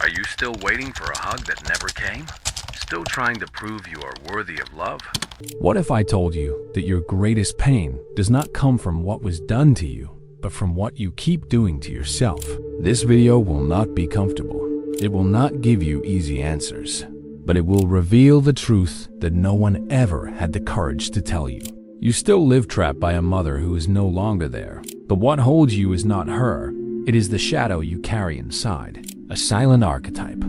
Are you still waiting for a hug that never came? Still trying to prove you are worthy of love? What if I told you that your greatest pain does not come from what was done to you, but from what you keep doing to yourself? This video will not be comfortable. It will not give you easy answers, but it will reveal the truth that no one ever had the courage to tell you. You still live trapped by a mother who is no longer there, but what holds you is not her. It is the shadow you carry inside, a silent archetype,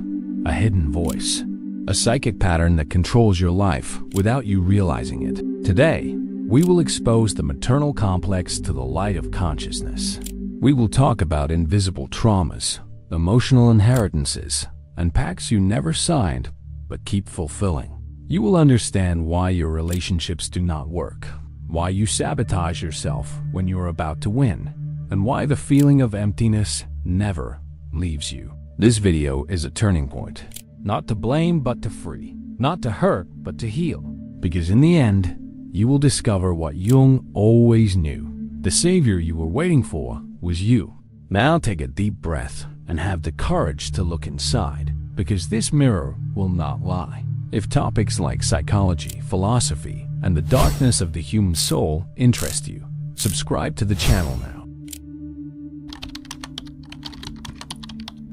a hidden voice, a psychic pattern that controls your life without you realizing it. Today, we will expose the maternal complex to the light of consciousness. We will talk about invisible traumas, emotional inheritances, and pacts you never signed but keep fulfilling. You will understand why your relationships do not work, why you sabotage yourself when you are about to win, and why the feeling of emptiness never leaves you. This video is a turning point. Not to blame, but to free. Not to hurt, but to heal. Because in the end, you will discover what Jung always knew. The savior you were waiting for was you. Now take a deep breath and have the courage to look inside, because this mirror will not lie. If topics like psychology, philosophy, and the darkness of the human soul interest you, subscribe to the channel now.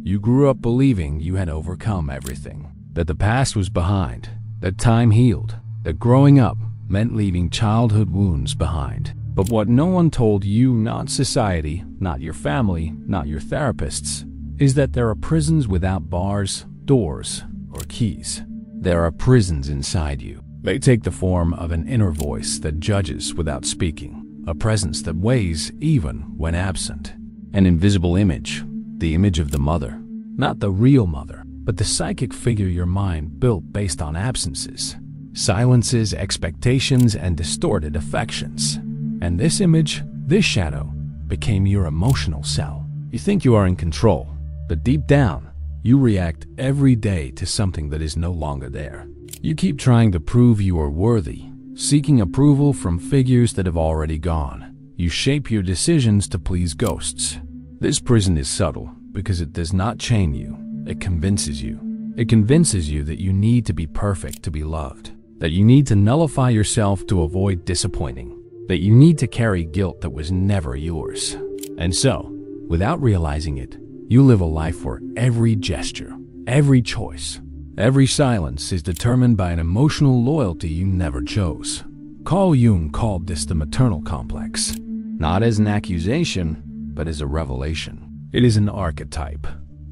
You grew up believing you had overcome everything, that the past was behind, that time healed, that growing up meant leaving childhood wounds behind. But what no one told you, not society, not your family, not your therapists, is that there are prisons without bars, doors, or keys. There are prisons inside you. They take the form of an inner voice that judges without speaking, a presence that weighs even when absent, an invisible image, the image of the mother. Not the real mother, but the psychic figure your mind built based on absences, silences, expectations, and distorted affections. And this image, this shadow, became your emotional cell. You think you are in control, but deep down, you react every day to something that is no longer there. You keep trying to prove you are worthy, seeking approval from figures that have already gone. You shape your decisions to please ghosts. This prison is subtle because it does not chain you. It convinces you. It convinces you that you need to be perfect to be loved, that you need to nullify yourself to avoid disappointing, that you need to carry guilt that was never yours. And so, without realizing it, you live a life where every gesture, every choice, every silence is determined by an emotional loyalty you never chose. Carl Jung called this the maternal complex, not as an accusation, but as a revelation. It is an archetype,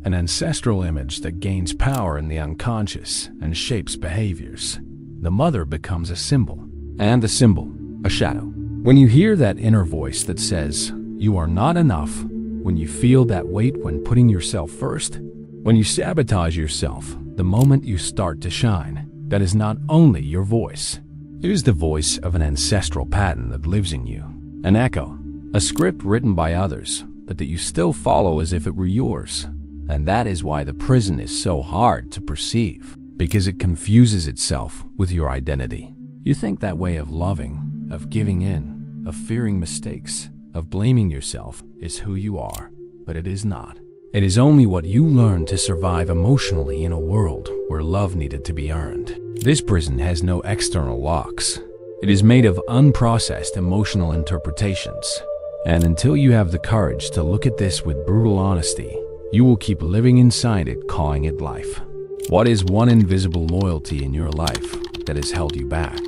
an ancestral image that gains power in the unconscious and shapes behaviors. The mother becomes a symbol, and the symbol, a shadow. When you hear that inner voice that says, you are not enough, when you feel that weight when putting yourself first, when you sabotage yourself the moment you start to shine, that is not only your voice. It is the voice of an ancestral pattern that lives in you, an echo, a script written by others, but that you still follow as if it were yours. And that is why the prison is so hard to perceive, because it confuses itself with your identity. You think that way of loving, of giving in, of fearing mistakes, of blaming yourself is who you are, but it is not. It is only what you learn to survive emotionally in a world where love needed to be earned. This prison has no external locks. It is made of unprocessed emotional interpretations. And until you have the courage to look at this with brutal honesty, you will keep living inside it, calling it life. What is one invisible loyalty in your life that has held you back?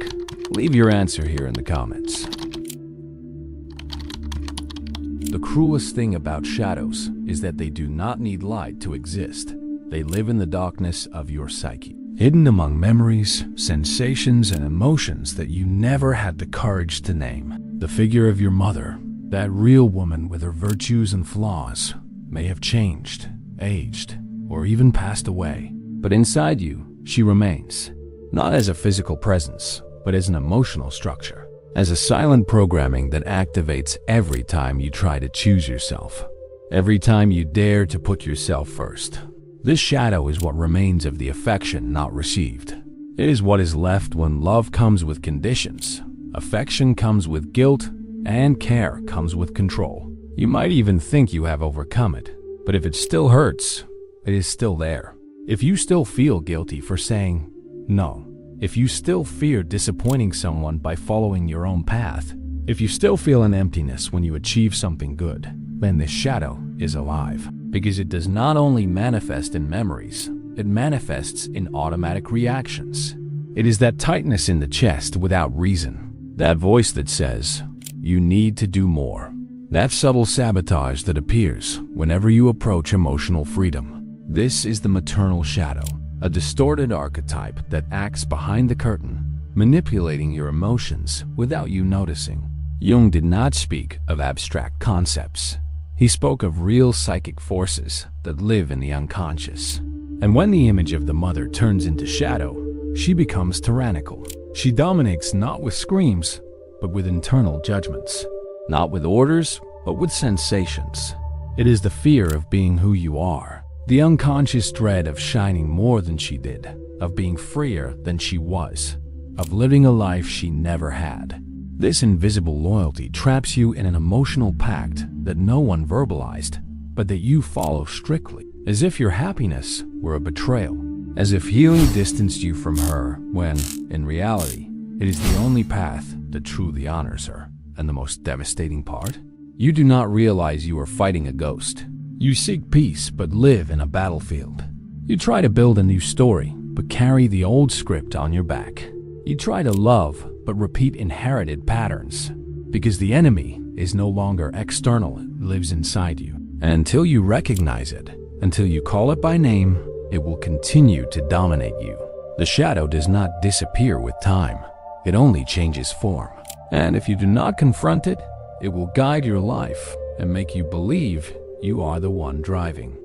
Leave your answer here in the comments. The cruelest thing about shadows is that they do not need light to exist. They live in the darkness of your psyche, hidden among memories, sensations, and emotions that you never had the courage to name. The figure of your mother, that real woman with her virtues and flaws, may have changed, aged, or even passed away. But inside you, she remains, not as a physical presence, but as an emotional structure, as a silent programming that activates every time you try to choose yourself, every time you dare to put yourself first. This shadow is what remains of the affection not received. It is what is left when love comes with conditions, affection comes with guilt, and care comes with control. You might even think you have overcome it, but if it still hurts, it is still there. If you still feel guilty for saying no, if you still fear disappointing someone by following your own path, if you still feel an emptiness when you achieve something good, then this shadow is alive. Because it does not only manifest in memories, it manifests in automatic reactions. It is that tightness in the chest without reason, that voice that says, you need to do more. That subtle sabotage that appears whenever you approach emotional freedom. This is the maternal shadow, a distorted archetype that acts behind the curtain, manipulating your emotions without you noticing. Jung did not speak of abstract concepts. He spoke of real psychic forces that live in the unconscious. And when the image of the mother turns into shadow, she becomes tyrannical. She dominates not with screams, but with internal judgments. Not with orders, but with sensations. It is the fear of being who you are, the unconscious dread of shining more than she did, of being freer than she was, of living a life she never had. This invisible loyalty traps you in an emotional pact that no one verbalized, but that you follow strictly, as if your happiness were a betrayal, as if healing distanced you from her when, in reality, it is the only path that truly honors her. And the most devastating part? You do not realize you are fighting a ghost. You seek peace but live in a battlefield. You try to build a new story but carry the old script on your back. You try to love but repeat inherited patterns, because the enemy is no longer external, it lives inside you. And until you recognize it, until you call it by name, it will continue to dominate you. The shadow does not disappear with time, it only changes form. And if you do not confront it, it will guide your life and make you believe you are the one driving.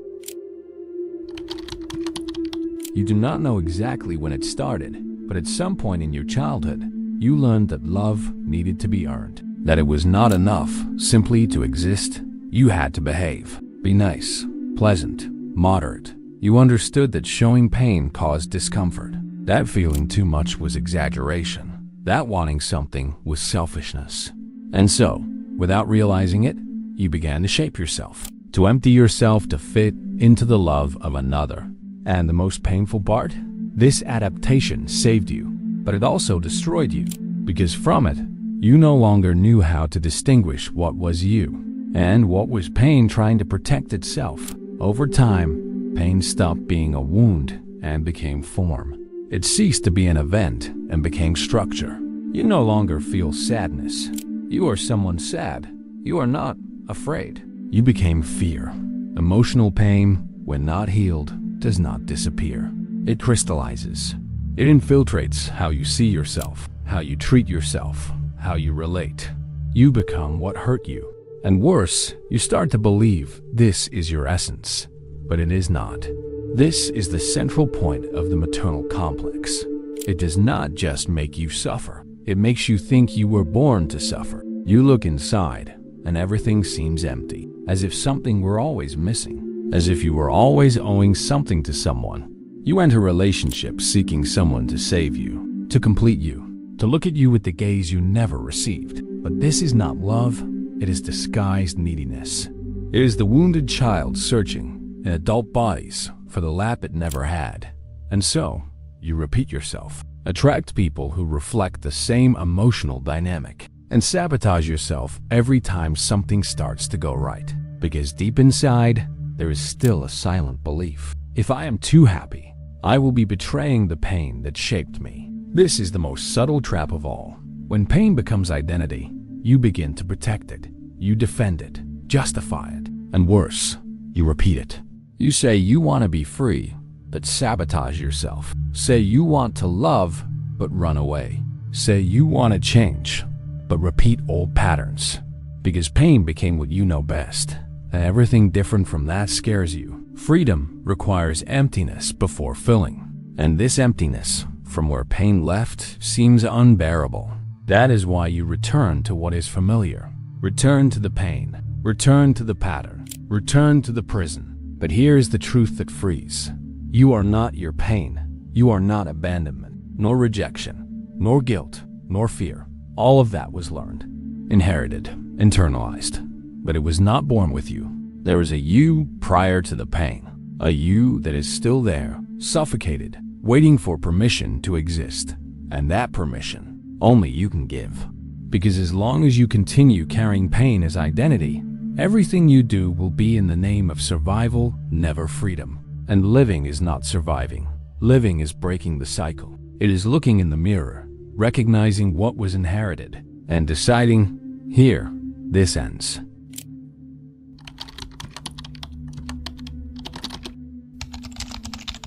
You do not know exactly when it started, but at some point in your childhood, you learned that love needed to be earned, that it was not enough simply to exist. You had to behave, be nice, pleasant, moderate. You understood that showing pain caused discomfort. That feeling too much was exaggeration. That wanting something was selfishness. And so, without realizing it, you began to shape yourself, to empty yourself to fit into the love of another. And the most painful part? This adaptation saved you, but it also destroyed you, because from it, you no longer knew how to distinguish what was you and what was pain trying to protect itself. Over time, pain stopped being a wound and became form. It ceased to be an event and became structure. You no longer feel sadness. You are someone sad. You are not afraid. You became fear. Emotional pain, when not healed, does not disappear. It crystallizes. It infiltrates how you see yourself, how you treat yourself, how you relate. You become what hurt you. And worse, you start to believe this is your essence. But it is not. This is the central point of the maternal complex. It does not just make you suffer. It makes you think you were born to suffer. You look inside, and everything seems empty, as if something were always missing, as if you were always owing something to someone. You enter relationships seeking someone to save you, to complete you, to look at you with the gaze you never received. But this is not love, it is disguised neediness. It is the wounded child searching in adult bodies for the lap it never had. And so, you repeat yourself, attract people who reflect the same emotional dynamic, and sabotage yourself every time something starts to go right. Because deep inside, there is still a silent belief. If I am too happy, I will be betraying the pain that shaped me. This is the most subtle trap of all. When pain becomes identity, you begin to protect it. You defend it, justify it, and worse, you repeat it. You say you want to be free, but sabotage yourself. Say you want to love, but run away. Say you want to change, but repeat old patterns. Because pain became what you know best, and everything different from that scares you. Freedom requires emptiness before filling, and this emptiness, from where pain left, seems unbearable. That is why you return to what is familiar. Return to the pain. Return to the pattern. Return to the prison. But here is the truth that frees. You are not your pain. You are not abandonment, nor rejection, nor guilt, nor fear. All of that was learned, inherited, internalized. But it was not born with you. There is a you prior to the pain. A you that is still there, suffocated, waiting for permission to exist. And that permission, only you can give. Because as long as you continue carrying pain as identity, everything you do will be in the name of survival, never freedom. And living is not surviving. Living is breaking the cycle. It is looking in the mirror, recognizing what was inherited, and deciding, here, this ends.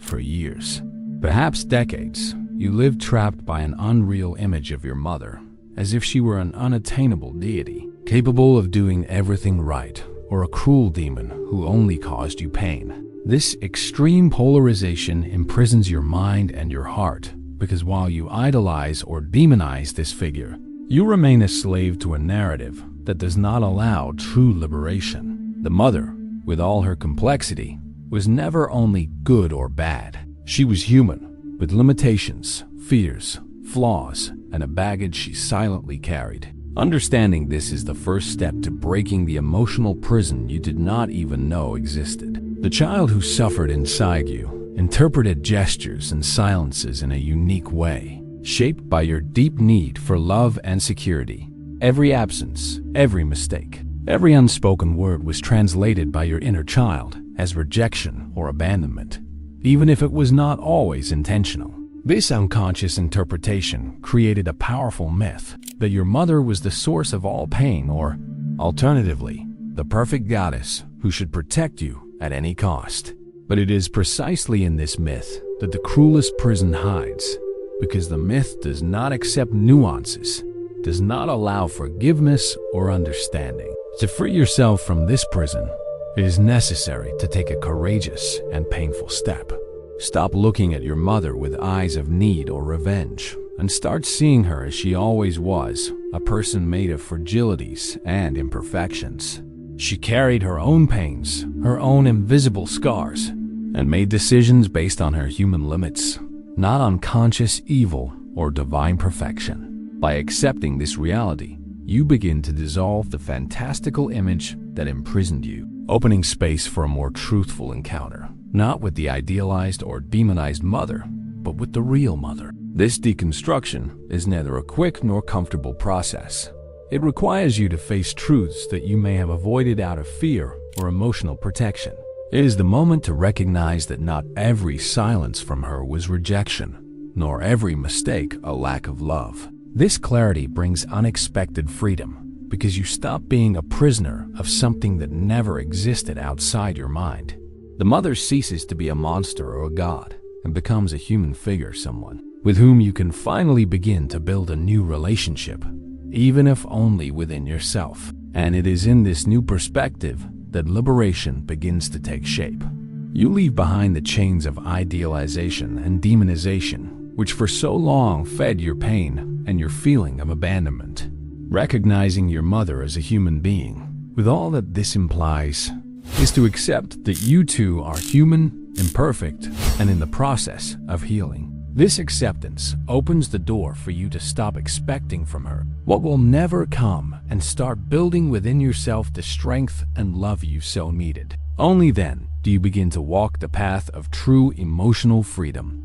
For years, perhaps decades, you lived trapped by an unreal image of your mother, as if she were an unattainable deity, capable of doing everything right, or a cruel demon who only caused you pain. This extreme polarization imprisons your mind and your heart, because while you idolize or demonize this figure, you remain a slave to a narrative that does not allow true liberation. The mother, with all her complexity, was never only good or bad. She was human, with limitations, fears, flaws, and a baggage she silently carried. Understanding this is the first step to breaking the emotional prison you did not even know existed. The child who suffered inside you interpreted gestures and silences in a unique way, shaped by your deep need for love and security. Every absence, every mistake, every unspoken word was translated by your inner child as rejection or abandonment, even if it was not always intentional. This unconscious interpretation created a powerful myth that your mother was the source of all pain, or, alternatively, the perfect goddess who should protect you at any cost. But it is precisely in this myth that the cruelest prison hides, because the myth does not accept nuances, does not allow forgiveness or understanding. To free yourself from this prison, it is necessary to take a courageous and painful step. Stop looking at your mother with eyes of need or revenge, and start seeing her as she always was, a person made of fragilities and imperfections. She carried her own pains, her own invisible scars, and made decisions based on her human limits, not on conscious evil or divine perfection. By accepting this reality, you begin to dissolve the fantastical image that imprisoned you, opening space for a more truthful encounter, not with the idealized or demonized mother, but with the real mother. This deconstruction is neither a quick nor comfortable process. It requires you to face truths that you may have avoided out of fear or emotional protection. It is the moment to recognize that not every silence from her was rejection, nor every mistake a lack of love. This clarity brings unexpected freedom, because you stop being a prisoner of something that never existed outside your mind. The mother ceases to be a monster or a god and becomes a human figure, someone with whom you can finally begin to build a new relationship, even if only within yourself. And it is in this new perspective that liberation begins to take shape. You leave behind the chains of idealization and demonization, which for so long fed your pain and your feeling of abandonment. Recognizing your mother as a human being, with all that this implies, is to accept that you too are human, imperfect, and in the process of healing. This acceptance opens the door for you to stop expecting from her what will never come and start building within yourself the strength and love you so needed. Only then do you begin to walk the path of true emotional freedom.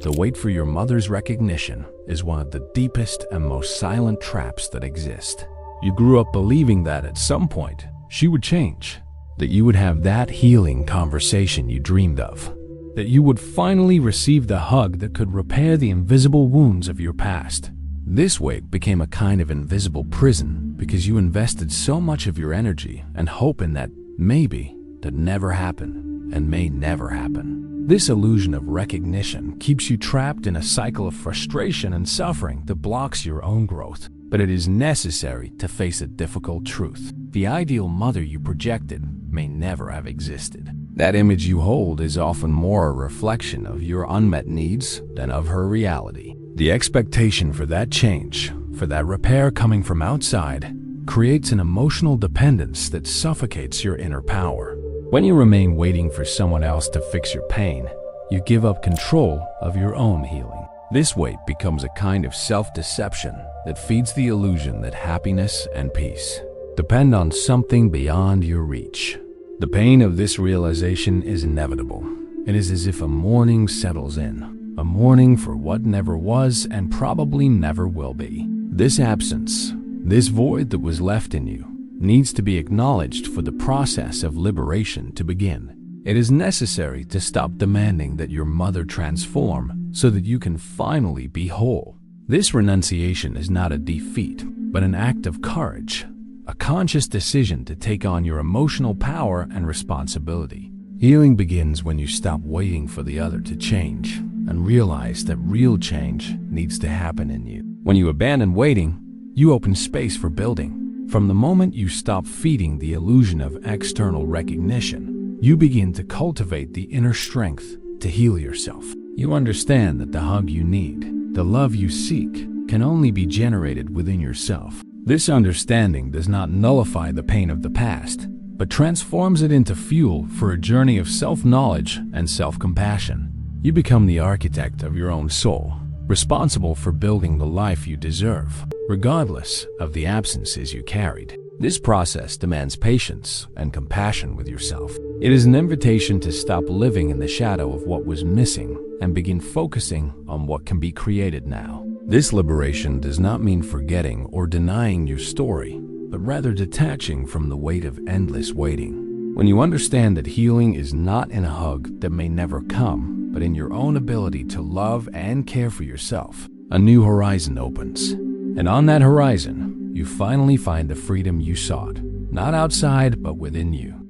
The wait for your mother's recognition is one of the deepest and most silent traps that exist. You grew up believing that at some point she would change, that you would have that healing conversation you dreamed of, that you would finally receive the hug that could repair the invisible wounds of your past. This wait became a kind of invisible prison because you invested so much of your energy and hope in that maybe that never happened and may never happen. This illusion of recognition keeps you trapped in a cycle of frustration and suffering that blocks your own growth. But it is necessary to face a difficult truth. The ideal mother you projected may never have existed. That image you hold is often more a reflection of your unmet needs than of her reality. The expectation for that change, for that repair coming from outside, creates an emotional dependence that suffocates your inner power. When you remain waiting for someone else to fix your pain, you give up control of your own healing. This wait becomes a kind of self-deception that feeds the illusion that happiness and peace depend on something beyond your reach. The pain of this realization is inevitable. It is as if a mourning settles in, a mourning for what never was and probably never will be. This absence, this void that was left in you, needs to be acknowledged for the process of liberation to begin. It is necessary to stop demanding that your mother transform so that you can finally be whole. This renunciation is not a defeat, but an act of courage, a conscious decision to take on your emotional power and responsibility. Healing begins when you stop waiting for the other to change and realize that real change needs to happen in you. When you abandon waiting, you open space for building. From the moment you stop feeding the illusion of external recognition, you begin to cultivate the inner strength to heal yourself. You understand that the hug you need, the love you seek, can only be generated within yourself. This understanding does not nullify the pain of the past, but transforms it into fuel for a journey of self-knowledge and self-compassion. You become the architect of your own soul, responsible for building the life you deserve, regardless of the absences you carried. This process demands patience and compassion with yourself. It is an invitation to stop living in the shadow of what was missing and begin focusing on what can be created now. This liberation does not mean forgetting or denying your story, but rather detaching from the weight of endless waiting. When you understand that healing is not in a hug that may never come, but in your own ability to love and care for yourself, a new horizon opens. And on that horizon, you finally find the freedom you sought, not outside, but within you.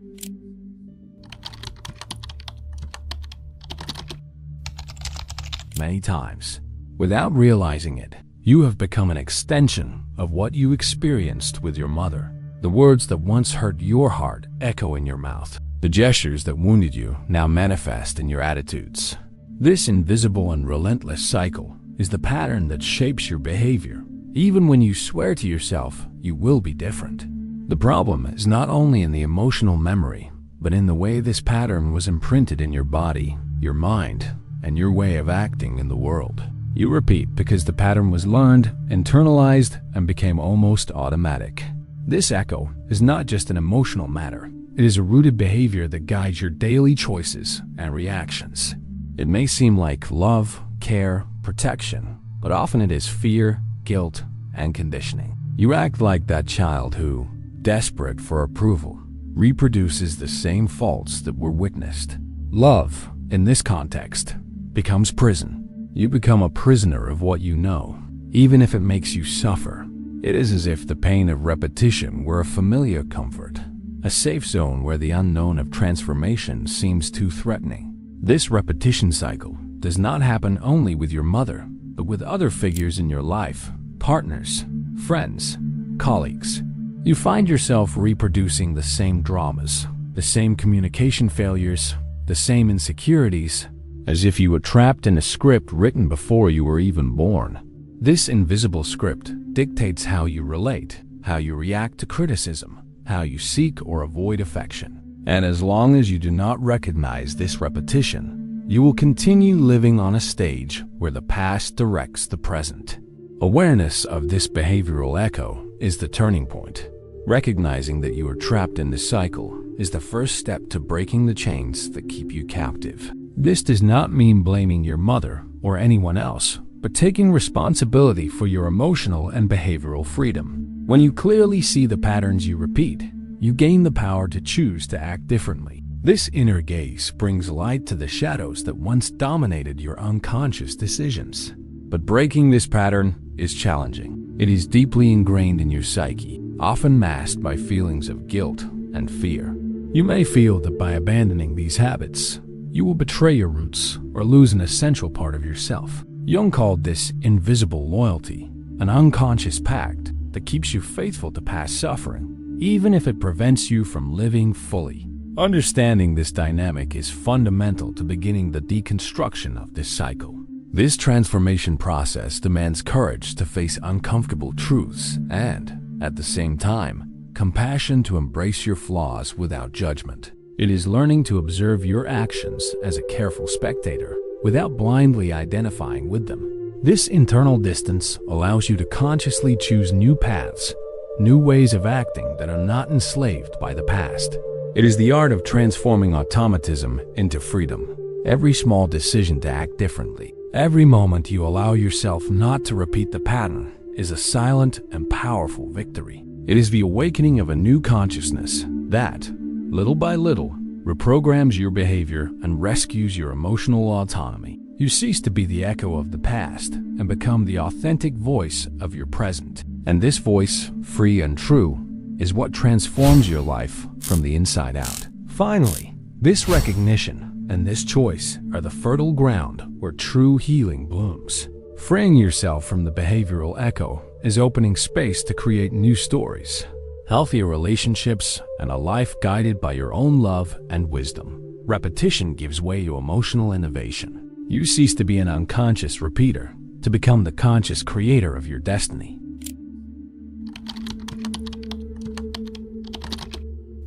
Many times, without realizing it, you have become an extension of what you experienced with your mother. The words that once hurt your heart echo in your mouth. The gestures that wounded you now manifest in your attitudes. This invisible and relentless cycle is the pattern that shapes your behavior. Even when you swear to yourself, you will be different. The problem is not only in the emotional memory, but in the way this pattern was imprinted in your body, your mind, and your way of acting in the world. You repeat because the pattern was learned, internalized, and became almost automatic. This echo is not just an emotional matter. It is a rooted behavior that guides your daily choices and reactions. It may seem like love, care, protection, but often it is fear, guilt, and conditioning. You act like that child who, desperate for approval, reproduces the same faults that were witnessed. Love, in this context, becomes prison. You become a prisoner of what you know, even if it makes you suffer. It is as if the pain of repetition were a familiar comfort, a safe zone where the unknown of transformation seems too threatening. This repetition cycle does not happen only with your mother, but with other figures in your life, partners, friends, colleagues. You find yourself reproducing the same dramas, the same communication failures, the same insecurities, as if you were trapped in a script written before you were even born. This invisible script dictates how you relate, how you react to criticism, how you seek or avoid affection. And as long as you do not recognize this repetition, you will continue living on a stage where the past directs the present. Awareness of this behavioral echo is the turning point. Recognizing that you are trapped in this cycle is the first step to breaking the chains that keep you captive. This does not mean blaming your mother or anyone else, but taking responsibility for your emotional and behavioral freedom. When you clearly see the patterns you repeat, you gain the power to choose to act differently. This inner gaze brings light to the shadows that once dominated your unconscious decisions. But breaking this pattern is challenging. It is deeply ingrained in your psyche, often masked by feelings of guilt and fear. You may feel that by abandoning these habits, you will betray your roots or lose an essential part of yourself. Jung called this invisible loyalty, an unconscious pact that keeps you faithful to past suffering, even if it prevents you from living fully. Understanding this dynamic is fundamental to beginning the deconstruction of this cycle. This transformation process demands courage to face uncomfortable truths and, at the same time, compassion to embrace your flaws without judgment. It is learning to observe your actions as a careful spectator without blindly identifying with them. This internal distance allows you to consciously choose new paths, new ways of acting that are not enslaved by the past. It is the art of transforming automatism into freedom. Every small decision to act differently, every moment you allow yourself not to repeat the pattern, is a silent and powerful victory. It is the awakening of a new consciousness that, little by little, reprograms your behavior and rescues your emotional autonomy. You cease to be the echo of the past and become the authentic voice of your present. And this voice, free and true, is what transforms your life from the inside out. Finally, this recognition and this choice are the fertile ground where true healing blooms. Freeing yourself from the behavioral echo is opening space to create new stories, healthier relationships, and a life guided by your own love and wisdom. Repetition gives way to emotional innovation. You cease to be an unconscious repeater to become the conscious creator of your destiny.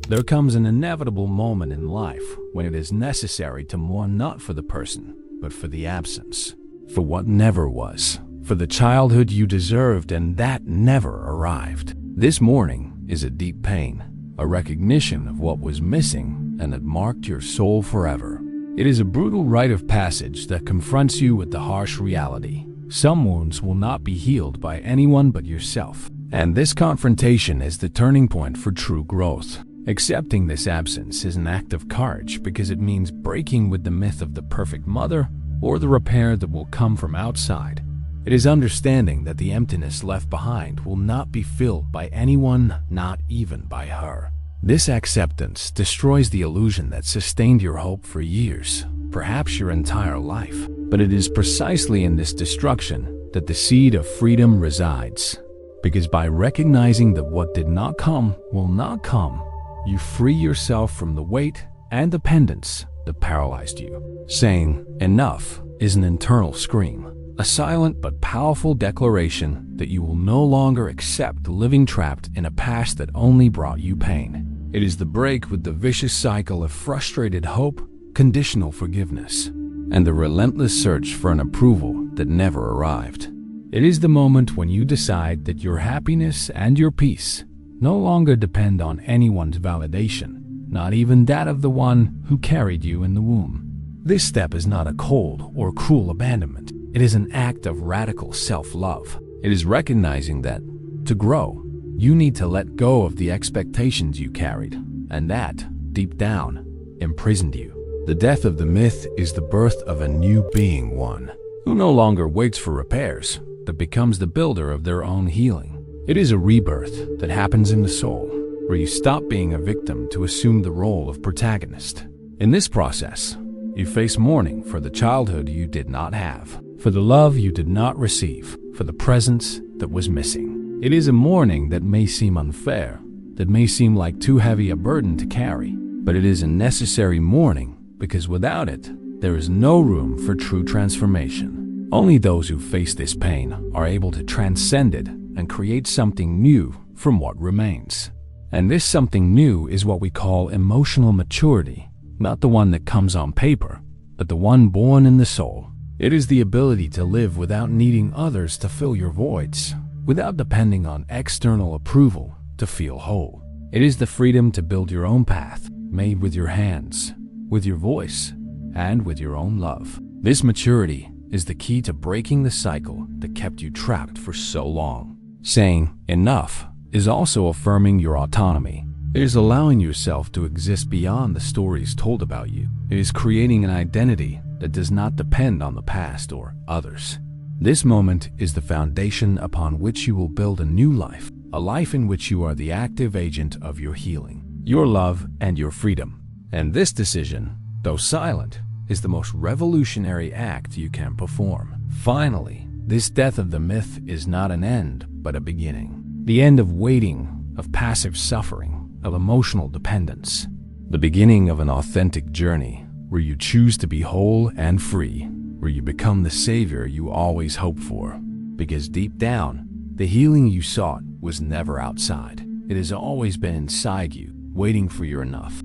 There comes an inevitable moment in life when it is necessary to mourn not for the person, but for the absence, for what never was, for the childhood you deserved and that never arrived. This mourning is a deep pain, a recognition of what was missing and that marked your soul forever. It is a brutal rite of passage that confronts you with the harsh reality. Some wounds will not be healed by anyone but yourself, and this confrontation is the turning point for true growth. Accepting this absence is an act of courage because it means breaking with the myth of the perfect mother or the repair that will come from outside. It is understanding that the emptiness left behind will not be filled by anyone, not even by her. This acceptance destroys the illusion that sustained your hope for years, perhaps your entire life. But it is precisely in this destruction that the seed of freedom resides. Because by recognizing that what did not come will not come, you free yourself from the weight and dependence that paralyzed you. Saying enough is an internal scream, a silent but powerful declaration that you will no longer accept living trapped in a past that only brought you pain. It is the break with the vicious cycle of frustrated hope, conditional forgiveness, and the relentless search for an approval that never arrived. It is the moment when you decide that your happiness and your peace no longer depend on anyone's validation, not even that of the one who carried you in the womb. This step is not a cold or cruel abandonment. It is an act of radical self-love. It is recognizing that, to grow, you need to let go of the expectations you carried, and that, deep down, imprisoned you. The death of the myth is the birth of a new being, one who no longer waits for repairs, but becomes the builder of their own healing. It is a rebirth that happens in the soul, where you stop being a victim to assume the role of protagonist. In this process, you face mourning for the childhood you did not have, for the love you did not receive, for the presence that was missing. It is a mourning that may seem unfair, that may seem like too heavy a burden to carry, but it is a necessary mourning because without it, there is no room for true transformation. Only those who face this pain are able to transcend it and create something new from what remains. And this something new is what we call emotional maturity, not the one that comes on paper, but the one born in the soul. It is the ability to live without needing others to fill your voids, without depending on external approval to feel whole. It is the freedom to build your own path, made with your hands, with your voice, and with your own love. This maturity is the key to breaking the cycle that kept you trapped for so long. Saying enough is also affirming your autonomy. It is allowing yourself to exist beyond the stories told about you. It is creating an identity that does not depend on the past or others. This moment is the foundation upon which you will build a new life, a life in which you are the active agent of your healing, your love, and your freedom. And this decision, though silent, is the most revolutionary act you can perform. Finally, this death of the myth is not an end, but a beginning. The end of waiting, of passive suffering, of emotional dependence. The beginning of an authentic journey where you choose to be whole and free, where you become the savior you always hoped for. Because deep down, the healing you sought was never outside. It has always been inside you, waiting for your enough.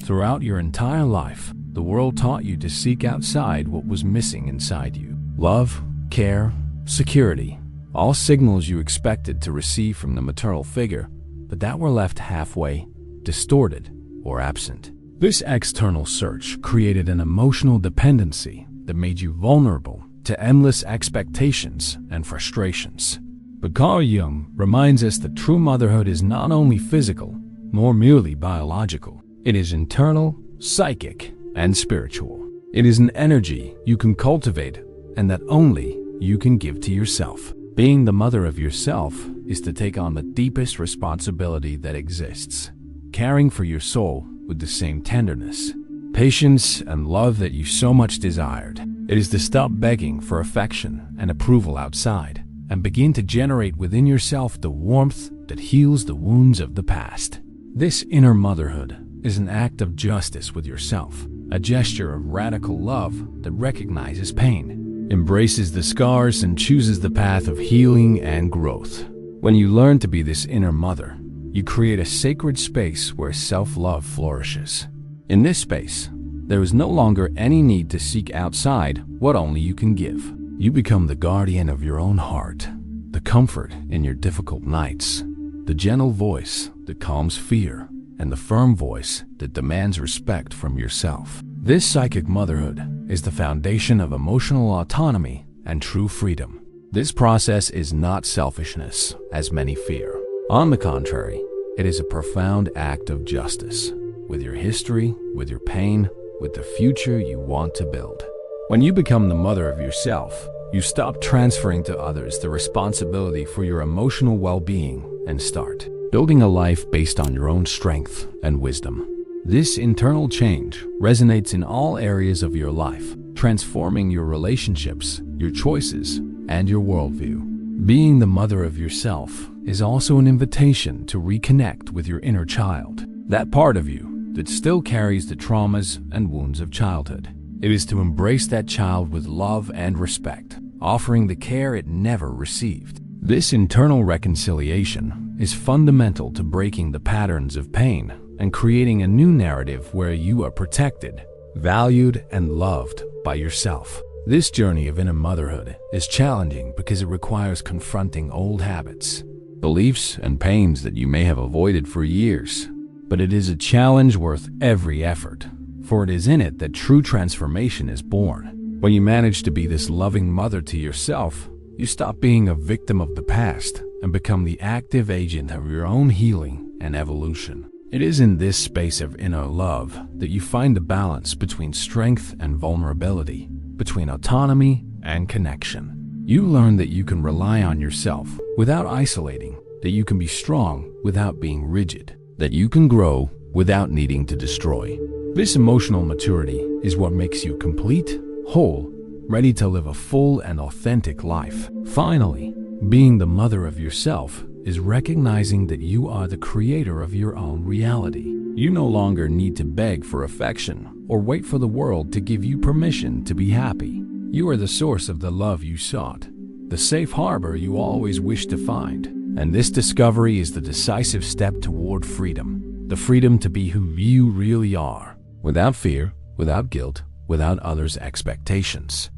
Throughout your entire life, the world taught you to seek outside what was missing inside you. Love, care, security, all signals you expected to receive from the maternal figure, but that were left halfway, distorted, or absent. This external search created an emotional dependency that made you vulnerable to endless expectations and frustrations. But Carl Jung reminds us that true motherhood is not only physical, nor merely biological. It is internal, psychic, and spiritual. It is an energy you can cultivate and that only you can give to yourself. Being the mother of yourself is to take on the deepest responsibility that exists, caring for your soul with the same tenderness, patience, and love that you so much desired. It is to stop begging for affection and approval outside and begin to generate within yourself the warmth that heals the wounds of the past. This inner motherhood is an act of justice with yourself, a gesture of radical love that recognizes pain, embraces the scars, and chooses the path of healing and growth. When you learn to be this inner mother, you create a sacred space where self-love flourishes. In this space, there is no longer any need to seek outside what only you can give. You become the guardian of your own heart, the comfort in your difficult nights, the gentle voice that calms fear, and the firm voice that demands respect from yourself. This psychic motherhood is the foundation of emotional autonomy and true freedom. This process is not selfishness, as many fear. On the contrary, it is a profound act of justice, with your history, with your pain, with the future you want to build. When you become the mother of yourself, you stop transferring to others the responsibility for your emotional well-being and start building a life based on your own strength and wisdom. This internal change resonates in all areas of your life, transforming your relationships, your choices, and your worldview. Being the mother of yourself is also an invitation to reconnect with your inner child, that part of you that still carries the traumas and wounds of childhood. It is to embrace that child with love and respect, offering the care it never received. This internal reconciliation is fundamental to breaking the patterns of pain and creating a new narrative where you are protected, valued, and loved by yourself. This journey of inner motherhood is challenging because it requires confronting old habits, beliefs, and pains that you may have avoided for years. But it is a challenge worth every effort, for it is in it that true transformation is born. When you manage to be this loving mother to yourself, you stop being a victim of the past and become the active agent of your own healing and evolution. It is in this space of inner love that you find the balance between strength and vulnerability, between autonomy and connection. You learn that you can rely on yourself without isolating, that you can be strong without being rigid, that you can grow without needing to destroy. This emotional maturity is what makes you complete, whole, ready to live a full and authentic life. Finally, being the mother of yourself is recognizing that you are the creator of your own reality. You no longer need to beg for affection or wait for the world to give you permission to be happy. You are the source of the love you sought, the safe harbor you always wished to find. And this discovery is the decisive step toward freedom, the freedom to be who you really are, without fear, without guilt, without others' expectations.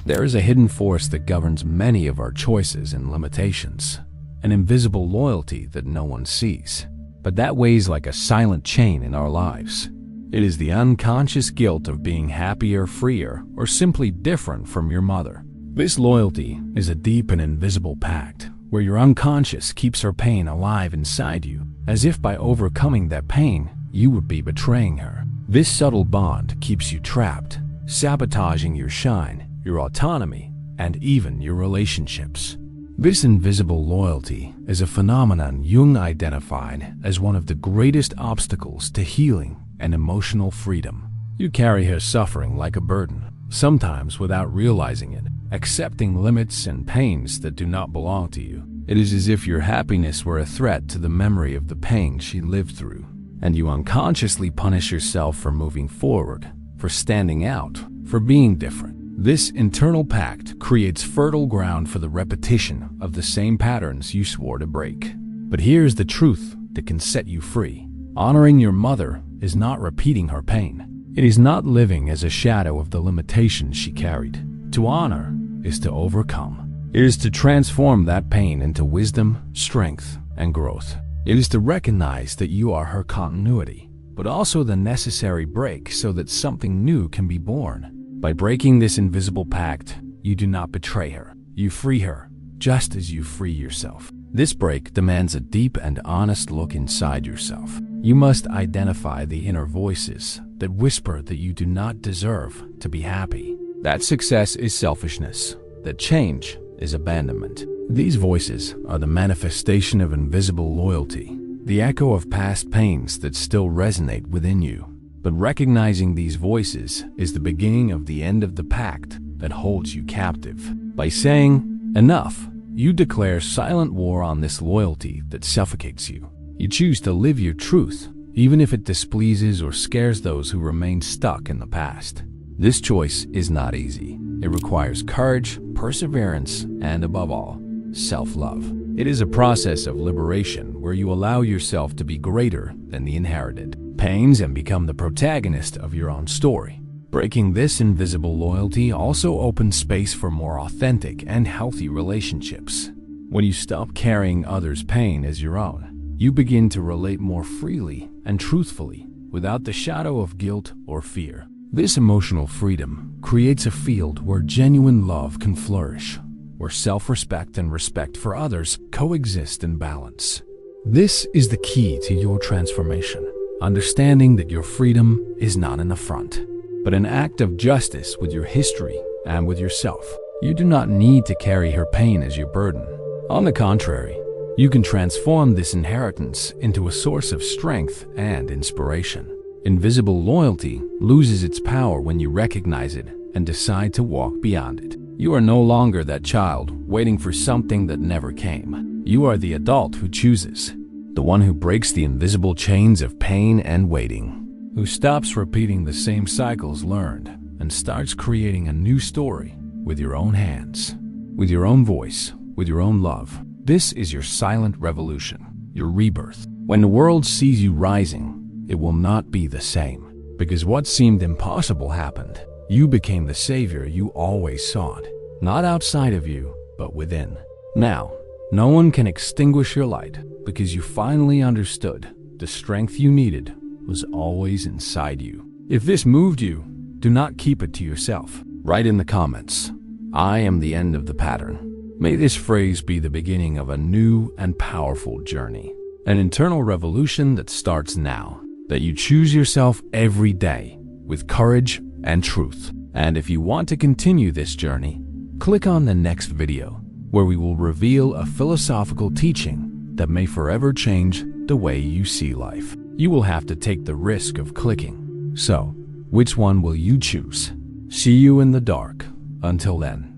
There is a hidden force that governs many of our choices and limitations, an invisible loyalty that no one sees, but that weighs like a silent chain in our lives. It is the unconscious guilt of being happier, freer, or simply different from your mother. This loyalty is a deep and invisible pact where your unconscious keeps her pain alive inside you, as if by overcoming that pain, you would be betraying her. This subtle bond keeps you trapped, sabotaging your shine, your autonomy, and even your relationships. This invisible loyalty is a phenomenon Jung identified as one of the greatest obstacles to healing and emotional freedom. You carry her suffering like a burden, sometimes without realizing it, accepting limits and pains that do not belong to you. It is as if your happiness were a threat to the memory of the pain she lived through, and you unconsciously punish yourself for moving forward, for standing out, for being different. This internal pact creates fertile ground for the repetition of the same patterns you swore to break. But here's the truth that can set you free. Honoring your mother is not repeating her pain. It is not living as a shadow of the limitations she carried. To honor is to overcome. It is to transform that pain into wisdom, strength, and growth. It is to recognize that you are her continuity, but also the necessary break so that something new can be born. By breaking this invisible pact, you do not betray her. You free her, just as you free yourself. This break demands a deep and honest look inside yourself. You must identify the inner voices that whisper that you do not deserve to be happy, that success is selfishness, that change is abandonment. These voices are the manifestation of invisible loyalty, the echo of past pains that still resonate within you. But recognizing these voices is the beginning of the end of the pact that holds you captive. By saying, "Enough," you declare silent war on this loyalty that suffocates you. You choose to live your truth, even if it displeases or scares those who remain stuck in the past. This choice is not easy. It requires courage, perseverance, and above all, self-love. It is a process of liberation where you allow yourself to be greater than the inherited pains and become the protagonist of your own story. Breaking this invisible loyalty also opens space for more authentic and healthy relationships. When you stop carrying others' pain as your own, you begin to relate more freely and truthfully without the shadow of guilt or fear. This emotional freedom creates a field where genuine love can flourish, where self-respect and respect for others coexist in balance. This is the key to your transformation, understanding that your freedom is not an affront, but an act of justice with your history and with yourself. You do not need to carry her pain as your burden. On the contrary, you can transform this inheritance into a source of strength and inspiration. Invisible loyalty loses its power when you recognize it and decide to walk beyond it. You are no longer that child waiting for something that never came. You are the adult who chooses, the one who breaks the invisible chains of pain and waiting, who stops repeating the same cycles learned and starts creating a new story with your own hands, with your own voice, with your own love. This is your silent revolution, your rebirth. When the world sees you rising, it will not be the same, because what seemed impossible happened. You became the savior you always sought, not outside of you, but within. Now, no one can extinguish your light because you finally understood the strength you needed was always inside you. If this moved you, do not keep it to yourself. Write in the comments, "I am the end of the pattern." May this phrase be the beginning of a new and powerful journey, an internal revolution that starts now, that you choose yourself every day with courage and truth. And if you want to continue this journey, click on the next video where we will reveal a philosophical teaching that may forever change the way you see life. You will have to take the risk of clicking. So, which one will you choose? See you in the dark. Until then.